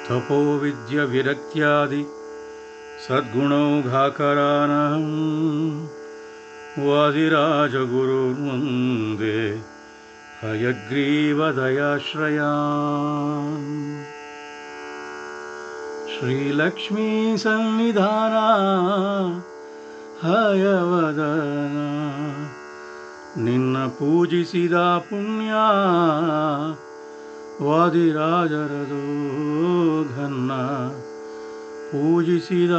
ತಪೋ ವಿದ್ಯ ವಿರಕ್ತ್ಯಾದಿ ಸದ್ಗುಣೌಘಾಕರಾನಹಂ ವಾದಿರಾಜಗುರುನ್ ವಂದೇ ಹಯಗ್ರೀವದಯಾಶ್ರಯಾನ್. ಶ್ರೀಲಕ್ಷ್ಮೀ ಸನ್ನಿಧಾನ ಹಯವದನ ನಿನ್ನ ಪೂಜಿಸಿದ ಪುಣ್ಯ ವಾದಿರಾಜರದು ಘನ್ನ ಪೂಜಿಸಿದ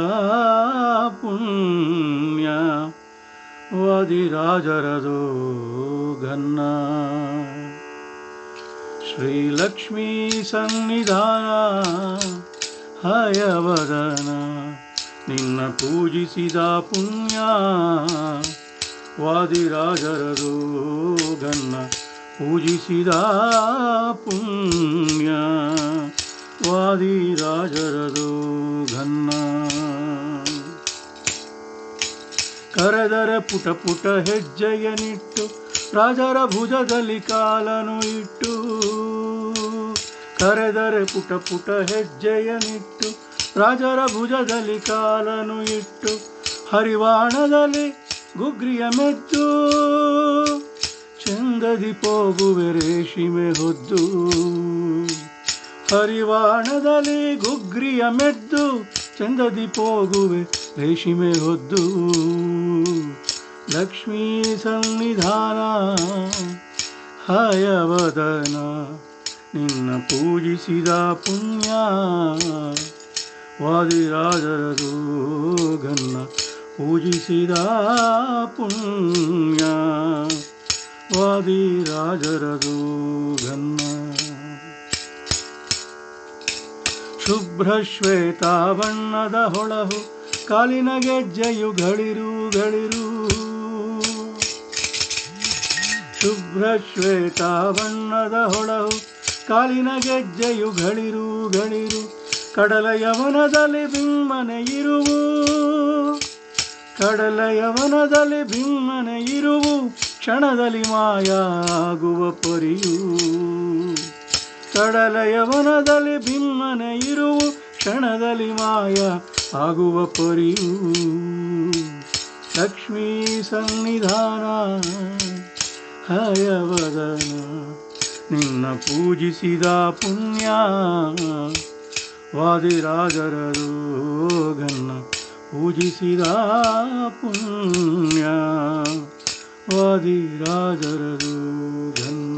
ಪುಣ್ಯ ವಾದಿರಾಜರದು ಘನ್ನ. ಶ್ರೀಲಕ್ಷ್ಮೀ ಸನ್ನಿಧಾನ ಹಯವದನ ನಿನ್ನ ಪೂಜಿಸಿದ ಪುಣ್ಯ ವಾದಿರಾಜರದು ಘನ್ನ ಪೂಜಿಸಿದ ಪುಣ್ಯ ವಾದಿರಾಜರದು ಘನ್ನ. ಕರೆದರೆ ಪುಟ ಪುಟ ಹೆಜ್ಜೆಯನಿಟ್ಟು ರಾಜರ ಭುಜದಲ್ಲಿ ಕಾಲನು ಇಟ್ಟು. ಕರೆದರೆ ಪುಟ ಪುಟ ಹೆಜ್ಜೆಯನಿಟ್ಟು ರಾಜರ ಭುಜದಲ್ಲಿ ಕಾಲನು ಇಟ್ಟು. ಹರಿವಾಣದಲ್ಲಿ ಗುಗ್ರಿಯ ಮೆದ್ದು ಚಂದದಿ ಪೋಗುವೆ ರೇಷ್ಮೆ ಹೊದ್ದು. ಹರಿವಾಣದಲ್ಲಿ ಗುಗ್ರಿಯ ಮೆದ್ದು ಚಂದದಿ ಪೋಗುವೆ ರೇಷ್ಮೆ ಹೊದ್ದು. ಲಕ್ಷ್ಮೀ ಸನ್ನಿಧಾನ ಹಯವದನ ನಿನ್ನ ಪೂಜಿಸಿದ ಪುಣ್ಯ ವಾದಿರಾಜರದು ಘನ್ನ ಪೂಜಿಸಿದ ಪುಣ್ಯ ವಾದಿರಾಜರದು ಘನ್ನ. ಶುಭ್ರ ಶ್ವೇತ ಬಣ್ಣದ ಹೊಳಹು ಕಾಲಿನ ಗೆಜ್ಜೆಯು ಗಳಿರು ಗಳಿರು. ಶುಭ್ರ ಶ್ವೇತ ಬಣ್ಣದ ಹೊಳಹು ಕಾಲಿನ ಗೆಜ್ಜೆಯು ಗಳಿರು ಗಳಿರು. ಕಡಲ ಯವನದಲ್ಲಿ ಬಿಮ್ಮನೆ ಇರುವು. ಕಡಲ ಯವನದಲ್ಲಿ ಬಿಮ್ಮನೆ ಇರುವು ಕ್ಷಣದಲ್ಲಿ ಮಾಯ ಆಗುವ ಪರಿಯು. ಕಡಲ ಯವನದಲ್ಲಿ ಬಿಮ್ಮನೆ ಇರುವು ಕ್ಷಣದಲ್ಲಿ ಮಾಯ ಆಗುವ ಪರಿಯು. ಲಕ್ಷ್ಮೀ ಸನ್ನಿಧಾನ ಹಯವದನ ನಿನ್ನ ಪೂಜಿಸಿದ ಪುಣ್ಯ ವಾದಿರಾಜರದು ಘನ್ನ ಪೂಜಿಸಿದ ಪುಣ್ಯ ವಾದಿರಾಜರದು ಘನ್ನ.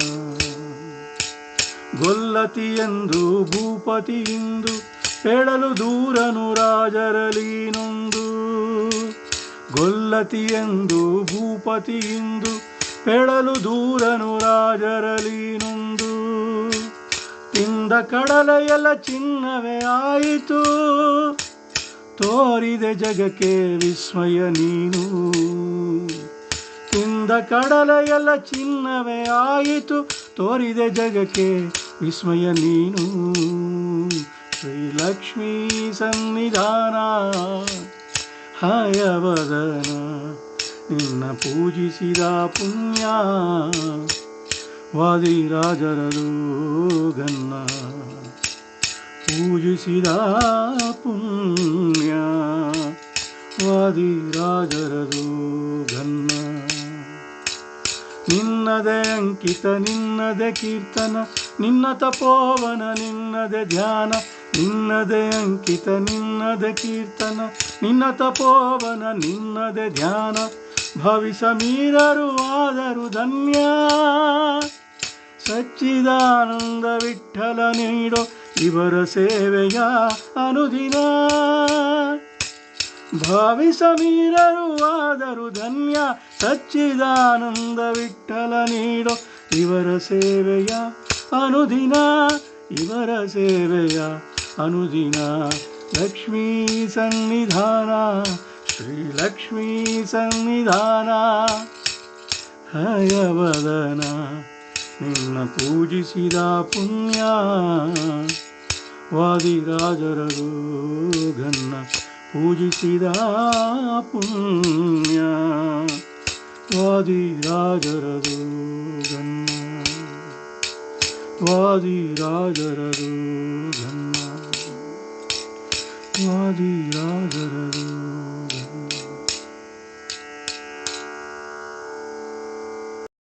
ಗೊಲ್ಲತಿಯೆಂದು ಭೂಪತಿಯಿಂದು ಹೇಳಲು ದೂರನು ರಾಜರಲೀನೊಂದು. ಗೊಲ್ಲತಿಯೆಂದು ಭೂಪತಿಯಿಂದು ಹೇಳಲು ದೂರನು ರಾಜರಲೀನೊಂದು. ತಿಂದ ಕಡಲೆಯೆಲ್ಲ ಚಿನ್ನವೇ ಆಯಿತು ತೋರಿದೆ ಜಗಕ್ಕೆ ವಿಸ್ಮಯ ನೀನು. ತಿಂದ ಕಡಲೆಯೆಲ್ಲ ಚಿನ್ನವೇ ಆಯಿತು ತೋರಿದೆ ಜಗಕ್ಕೆ ವಿಸ್ಮಯ ನೀನು. ಶ್ರೀಲಕ್ಷ್ಮೀ ಸನ್ನಿಧಾನ ಹಯವದನ ನಿನ್ನ ಪೂಜಿಸಿದ ಪುಣ್ಯ ವಾದಿರಾಜರದು ಘನ್ನ ಪೂಜಿಸಿದ ಪುಣ್ಯ ವಾದಿರಾಜರದು ಘನ್ನ. ನಿನ್ನದೇ ಅಂಕಿತ ನಿನ್ನದೇ ಕೀರ್ತನ ನಿನ್ನ ತಪೋವನ ನಿನ್ನದೇ ಧ್ಯಾನ. ನಿನ್ನದೇ ಅಂಕಿತ ನಿನ್ನದೇ ಕೀರ್ತನ ನಿನ್ನ ತಪೋವನ ನಿನ್ನದೇ ಧ್ಯಾನ. ಭವಿಸ ಮೀರರು ಆದರು ಧನ್ಯ ಸಚ್ಚಿದಾನಂದ ವಿಠಲ ನೀಡೋ ಇವರ ಸೇವೆಯ ಅನುದಿನ. ಭಾವಿಸ ಮೀರರು ಆದರು ಧನ್ಯ ಸಚ್ಚಿದಾನಂದ ವಿಠಲ ನೀಡೋ ಇವರ ಸೇವೆಯ ಅನುದಿನ ಇವರ ಸೇವೆಯ ಅನುದಿನ. ಲಕ್ಷ್ಮೀ ಸನ್ನಿಧಾನ ಶ್ರೀಲಕ್ಷ್ಮೀ ಸನ್ನಿಧಾನ ಹಯವದನ ನಿನ್ನ ಪೂಜಿಸಿದ ಪುಣ್ಯ ವಾದಿರಾಜರದು ಘನ್ನ ಪೂಜಿಸಿದ ಪುಣ್ಯ ವಾದಿರಾಜರದು ಘನ್ನ ವಾದಿರಾಜರದು ಘನ್ನ. ವಾದಿರಾಜರದು